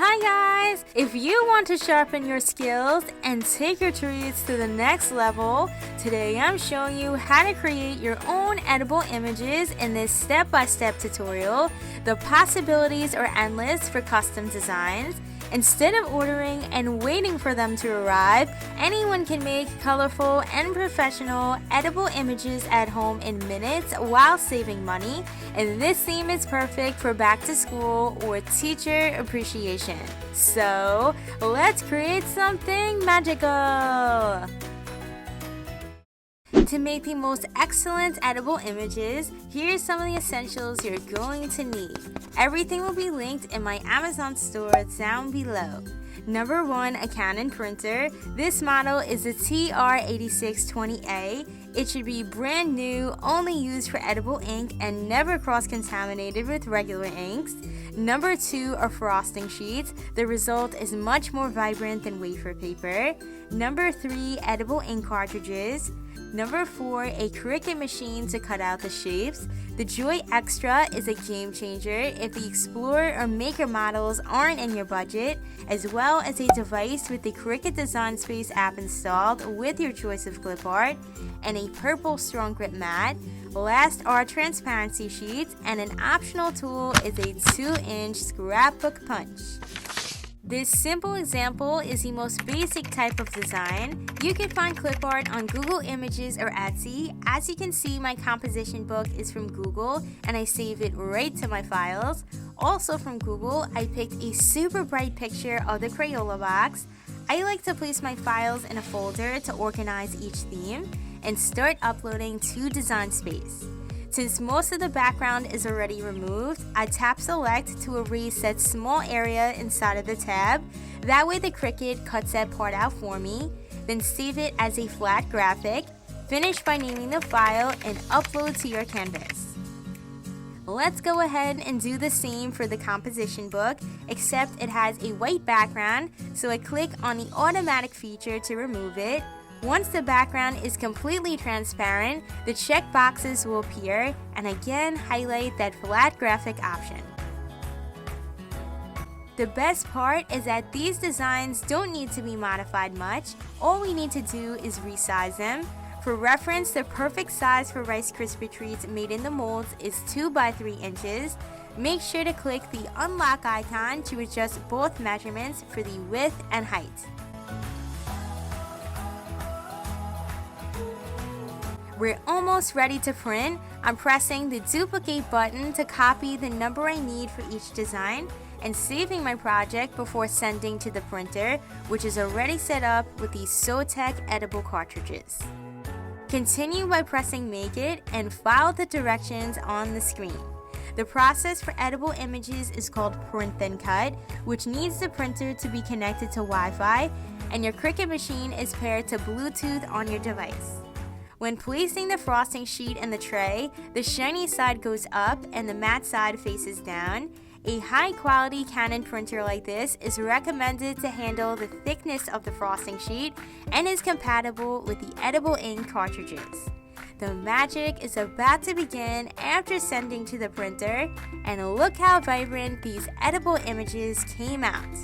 Hi guys! If you want to sharpen your skills and take your treats to the next level, today I'm showing you how to create your own edible images in this step-by-step tutorial. The possibilities are endless for custom designs. Instead of ordering and waiting for them to arrive, anyone can make colorful and professional edible images at home in minutes while saving money. And this theme is perfect for back to school or teacher appreciation. So, let's create something magical! To make the most excellent edible images, here's some of the essentials you're going to need. Everything will be linked in my Amazon store down below. Number 1, a Canon printer. This model is the TR8620A. It should be brand new, only used for edible ink, and never cross-contaminated with regular inks. Number 2 are frosting sheets. The result is much more vibrant than wafer paper. Number 3, edible ink cartridges. Number 4, a Cricut machine to cut out the shapes. The Joy Extra is a game changer if the Explorer or Maker models aren't in your budget, as well as a device with the Cricut Design Space app installed with your choice of clip art, and a purple strong grip mat. Last are transparency sheets, and an optional tool is a 2-inch scrapbook punch. This simple example is the most basic type of design. You can find clip art on Google Images or Etsy. As you can see, my composition book is from Google and I save it right to my files. Also from Google, I picked a super bright picture of the Crayola box. I like to place my files in a folder to organize each theme and start uploading to Design Space. Since most of the background is already removed, I tap select to erase that small area inside of the tab. That way the Cricut cuts that part out for me. Then save it as a flat graphic. Finish by naming the file and upload to your canvas. Let's go ahead and do the same for the composition book, except it has a white background, so I click on the automatic feature to remove it. Once the background is completely transparent, the check boxes will appear, and again highlight that flat graphic option. The best part is that these designs don't need to be modified much. All we need to do is resize them. For reference, the perfect size for Rice Krispy Treats made in the molds is 2 by 3 inches. Make sure to click the unlock icon to adjust both measurements for the width and height. We're almost ready to print. I'm pressing the duplicate button to copy the number I need for each design and saving my project before sending to the printer, which is already set up with the SoTech edible cartridges. Continue by pressing Make It and follow the directions on the screen. The process for edible images is called Print Then Cut, which needs the printer to be connected to Wi-Fi, and your Cricut machine is paired to Bluetooth on your device. When placing the frosting sheet in the tray, the shiny side goes up and the matte side faces down. A high-quality Canon printer like this is recommended to handle the thickness of the frosting sheet and is compatible with the edible ink cartridges. The magic is about to begin after sending to the printer, and look how vibrant these edible images came out.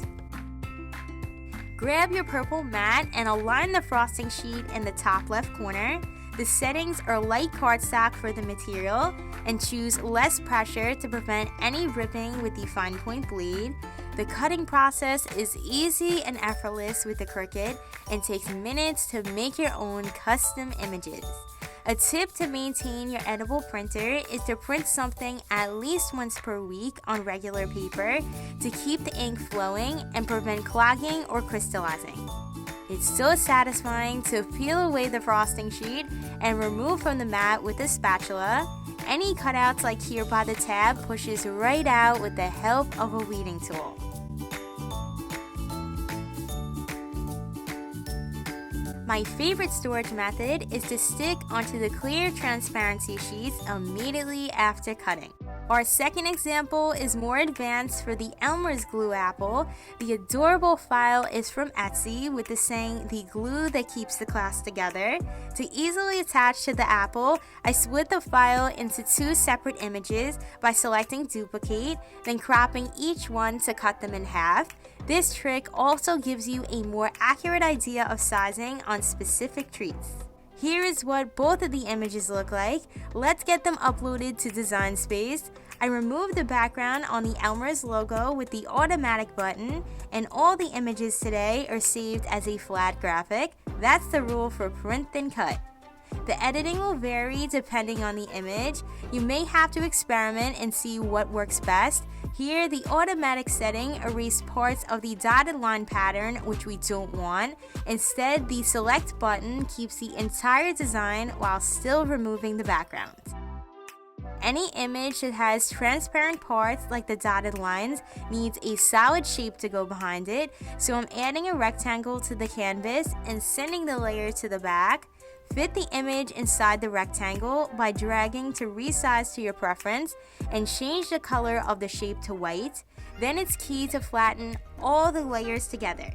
Grab your purple mat and align the frosting sheet in the top left corner. The settings are light cardstock for the material, and choose less pressure to prevent any ripping with the fine point blade. The cutting process is easy and effortless with the Cricut and takes minutes to make your own custom images. A tip to maintain your edible printer is to print something at least once per week on regular paper to keep the ink flowing and prevent clogging or crystallizing. It's so satisfying to peel away the frosting sheet and remove from the mat with a spatula. Any cutouts like here by the tab pushes right out with the help of a weeding tool. My favorite storage method is to stick onto the clear transparency sheets immediately after cutting. Our second example is more advanced for the Elmer's glue apple. The adorable file is from Etsy with the saying, "the glue that keeps the class together." To easily attach to the apple, I split the file into 2 separate images by selecting duplicate, then cropping each one to cut them in half. This trick also gives you a more accurate idea of sizing on specific treats. Here is what both of the images look like. Let's get them uploaded to Design Space. I removed the background on the Elmer's logo with the automatic button, and all the images today are saved as a flat graphic. That's the rule for print then cut. The editing will vary depending on the image. You may have to experiment and see what works best. Here, the automatic setting erased parts of the dotted line pattern, which we don't want. Instead, the select button keeps the entire design while still removing the background. Any image that has transparent parts like the dotted lines needs a solid shape to go behind it, so I'm adding a rectangle to the canvas and sending the layer to the back. Fit the image inside the rectangle by dragging to resize to your preference and change the color of the shape to white. Then it's key to flatten all the layers together.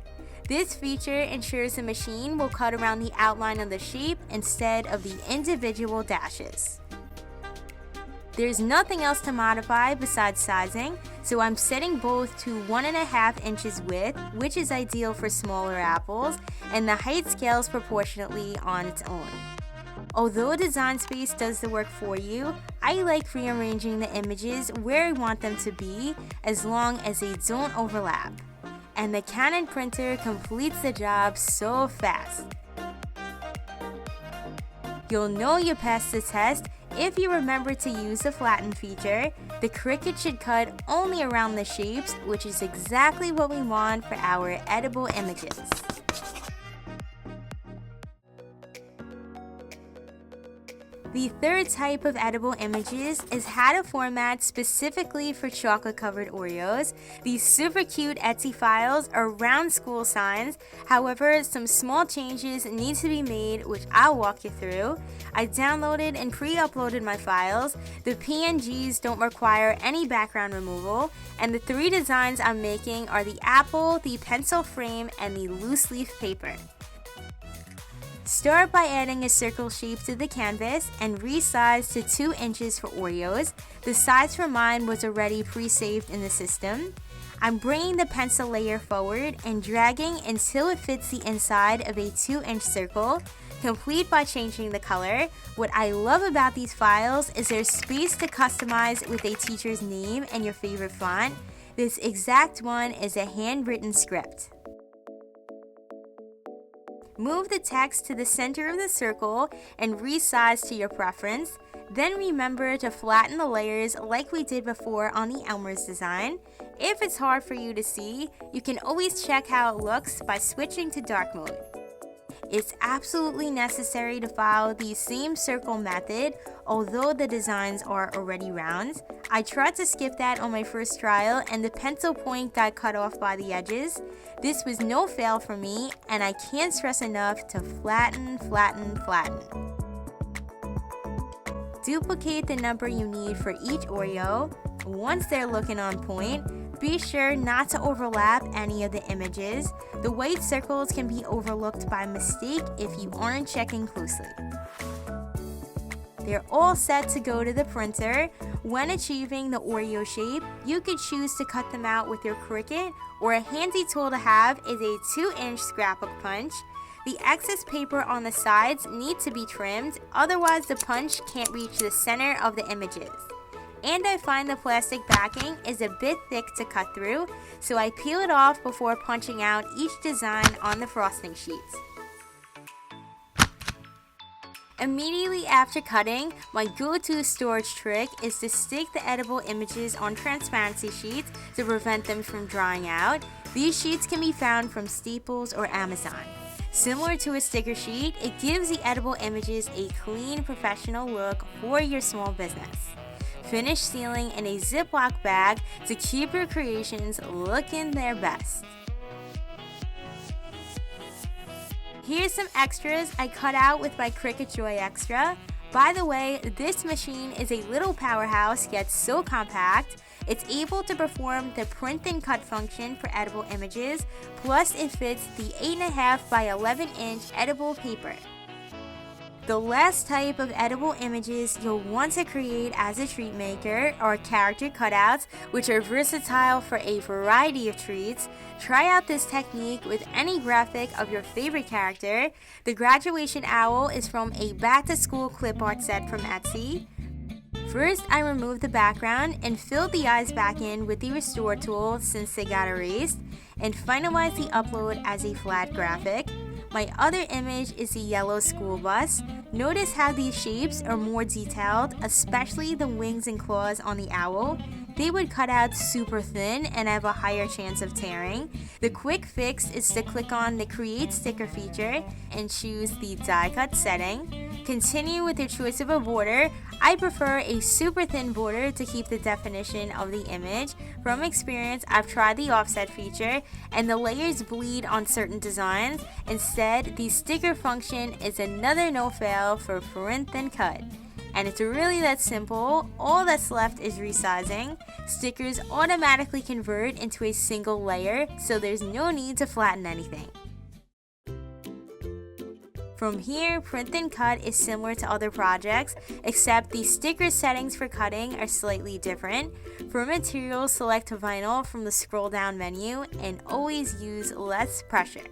This feature ensures the machine will cut around the outline of the shape instead of the individual dashes. There's nothing else to modify besides sizing, so I'm setting both to 1.5 inches width, which is ideal for smaller apples, and the height scales proportionately on its own. Although Design Space does the work for you, I like rearranging the images where I want them to be as long as they don't overlap. And the Canon printer completes the job so fast. You'll know you passed the test if you remember to use the flatten feature. The Cricut should cut only around the shapes, which is exactly what we want for our edible images. The third type of edible images is how to format specifically for chocolate-covered Oreos. These super cute Etsy files are round school signs. However, some small changes need to be made, which I'll walk you through. I downloaded and pre-uploaded my files. The PNGs don't require any background removal, and the 3 designs I'm making are the apple, the pencil frame, and the loose leaf paper. Start by adding a circle shape to the canvas and resize to 2 inches for Oreos. The size for mine was already pre-saved in the system. I'm bringing the pencil layer forward and dragging until it fits the inside of a 2-inch circle, complete by changing the color. What I love about these files is there's space to customize with a teacher's name and your favorite font. This exact one is a handwritten script. Move the text to the center of the circle and resize to your preference. Then remember to flatten the layers like we did before on the Elmer's design. If it's hard for you to see, you can always check how it looks by switching to dark mode. It's absolutely necessary to follow the same circle method, although the designs are already round. I tried to skip that on my first trial and the pencil point got cut off by the edges. This was no fail for me, and I can't stress enough to flatten, flatten, flatten. Duplicate the number you need for each Oreo. Once they're looking on point, be sure not to overlap any of the images. The white circles can be overlooked by mistake if you aren't checking closely. They're all set to go to the printer. When achieving the Oreo shape, you could choose to cut them out with your Cricut, or a handy tool to have is a 2-inch scrapbook punch. The excess paper on the sides needs to be trimmed, otherwise the punch can't reach the center of the images. And I find the plastic backing is a bit thick to cut through, so I peel it off before punching out each design on the frosting sheets. Immediately after cutting, my go-to storage trick is to stick the edible images on transparency sheets to prevent them from drying out. These sheets can be found from Staples or Amazon. Similar to a sticker sheet, it gives the edible images a clean, professional look for your small business. Finish sealing in a Ziploc bag to keep your creations looking their best. Here's some extras I cut out with my Cricut Joy Extra. By the way, this machine is a little powerhouse yet so compact. It's able to perform the print and cut function for edible images, plus it fits the 8.5 by 11 inch edible paper. The last type of edible images you'll want to create as a treat maker are character cutouts, which are versatile for a variety of treats. Try out this technique with any graphic of your favorite character. The graduation owl is from a back-to-school clip art set from Etsy. First, I removed the background and filled the eyes back in with the restore tool since they got erased, and finalized the upload as a flat graphic. My other image is the yellow school bus. Notice how these shapes are more detailed, especially the wings and claws on the owl. They would cut out super thin and have a higher chance of tearing. The quick fix is to click on the Create Sticker feature and choose the die cut setting. Continue with your choice of a border. I prefer a super thin border to keep the definition of the image. From experience, I've tried the offset feature and the layers bleed on certain designs. Instead, the sticker function is another no-fail for print and cut. And it's really that simple. All that's left is resizing. Stickers automatically convert into a single layer, so there's no need to flatten anything. From here, print and cut is similar to other projects, except the sticker settings for cutting are slightly different. For materials, select vinyl from the scroll down menu and always use less pressure.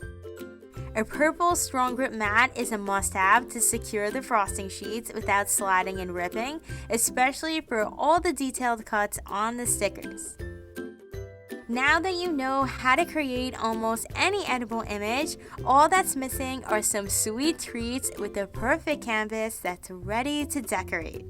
A purple strong grip mat is a must-have to secure the frosting sheets without sliding and ripping, especially for all the detailed cuts on the stickers. Now that you know how to create almost any edible image, all that's missing are some sweet treats with the perfect canvas that's ready to decorate.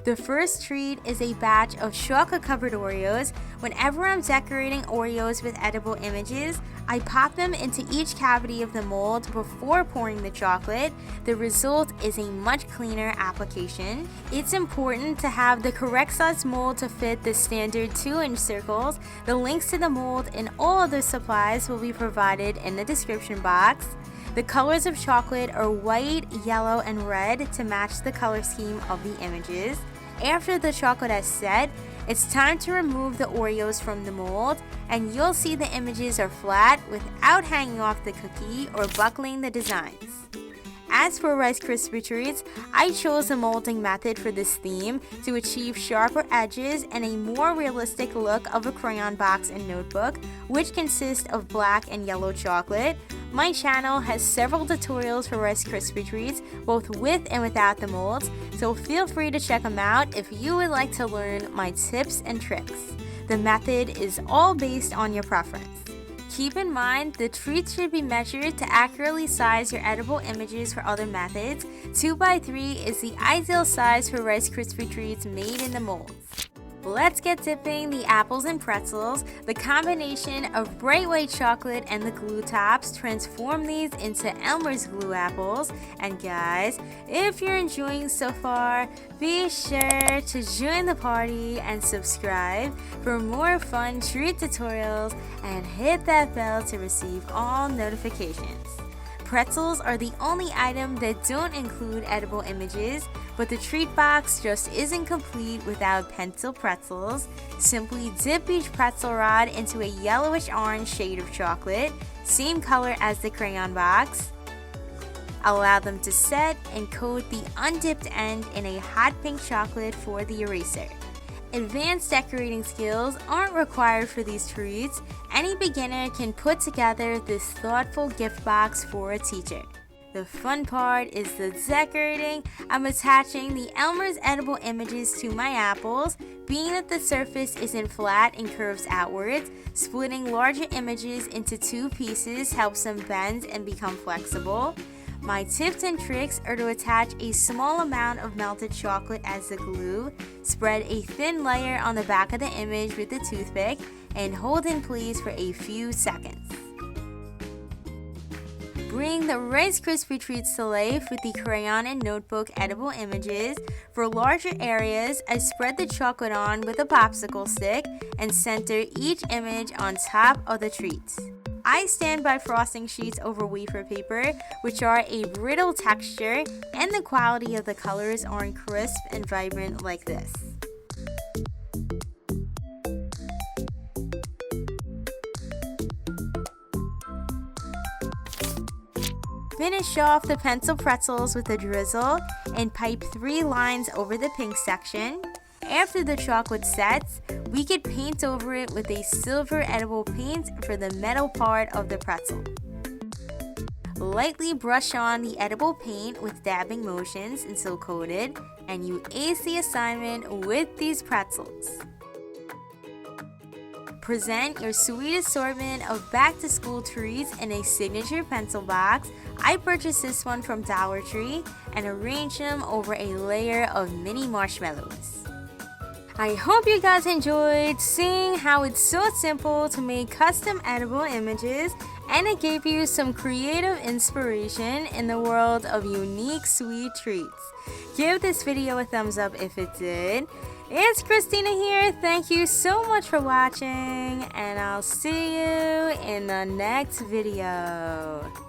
The first treat is a batch of chocolate-covered Oreos. Whenever I'm decorating Oreos with edible images, I pop them into each cavity of the mold before pouring the chocolate. The result is a much cleaner application. It's important to have the correct size mold to fit the standard 2-inch circles. The links to the mold and all other supplies will be provided in the description box. The colors of chocolate are white, yellow, and red to match the color scheme of the images. After the chocolate has set, it's time to remove the Oreos from the mold, and you'll see the images are flat without hanging off the cookie or buckling the designs. As for Rice Krispy Treats, I chose the molding method for this theme to achieve sharper edges and a more realistic look of a crayon box and notebook, which consists of black and yellow chocolate. My channel has several tutorials for Rice Krispy Treats, both with and without the molds, so feel free to check them out if you would like to learn my tips and tricks. The method is all based on your preference. Keep in mind, the treats should be measured to accurately size your edible images for other methods. 2x3 is the ideal size for Rice Krispy Treats made in the molds. Let's get dipping the apples and pretzels. The combination of bright white chocolate and the glue tops transform these into Elmer's glue apples. And guys, if you're enjoying so far, be sure to join the party and subscribe for more fun treat tutorials and hit that bell to receive all notifications. Pretzels are the only item that don't include edible images, but the treat box just isn't complete without pencil pretzels. Simply dip each pretzel rod into a yellowish orange shade of chocolate, same color as the crayon box. Allow them to set and coat the undipped end in a hot pink chocolate for the eraser. Advanced decorating skills aren't required for these treats. Any beginner can put together this thoughtful gift box for a teacher. The fun part is the decorating. I'm attaching the Elmer's edible images to my apples. Being that the surface isn't flat and curves outwards, splitting larger images into 2 pieces helps them bend and become flexible. My tips and tricks are to attach a small amount of melted chocolate as the glue, spread a thin layer on the back of the image with a toothpick, and hold in place for a few seconds. Bring the Rice Krispy Treats to life with the crayon and notebook edible images. For larger areas, I spread the chocolate on with a popsicle stick and center each image on top of the treats. I stand by frosting sheets over wafer paper, which are a brittle texture, and the quality of the colors aren't crisp and vibrant like this. Finish off the pencil pretzels with a drizzle and pipe 3 lines over the pink section. After the chocolate sets, we could paint over it with a silver edible paint for the metal part of the pretzel. Lightly brush on the edible paint with dabbing motions until coated, and you ace the assignment with these pretzels. Present your sweet assortment of back-to-school treats in a signature pencil box. I purchased this one from Dollar Tree and arranged them over a layer of mini marshmallows. I hope you guys enjoyed seeing how it's so simple to make custom edible images, and it gave you some creative inspiration in the world of unique sweet treats. Give this video a thumbs up if it did. It's Christina here. Thank you so much for watching, and I'll see you in the next video.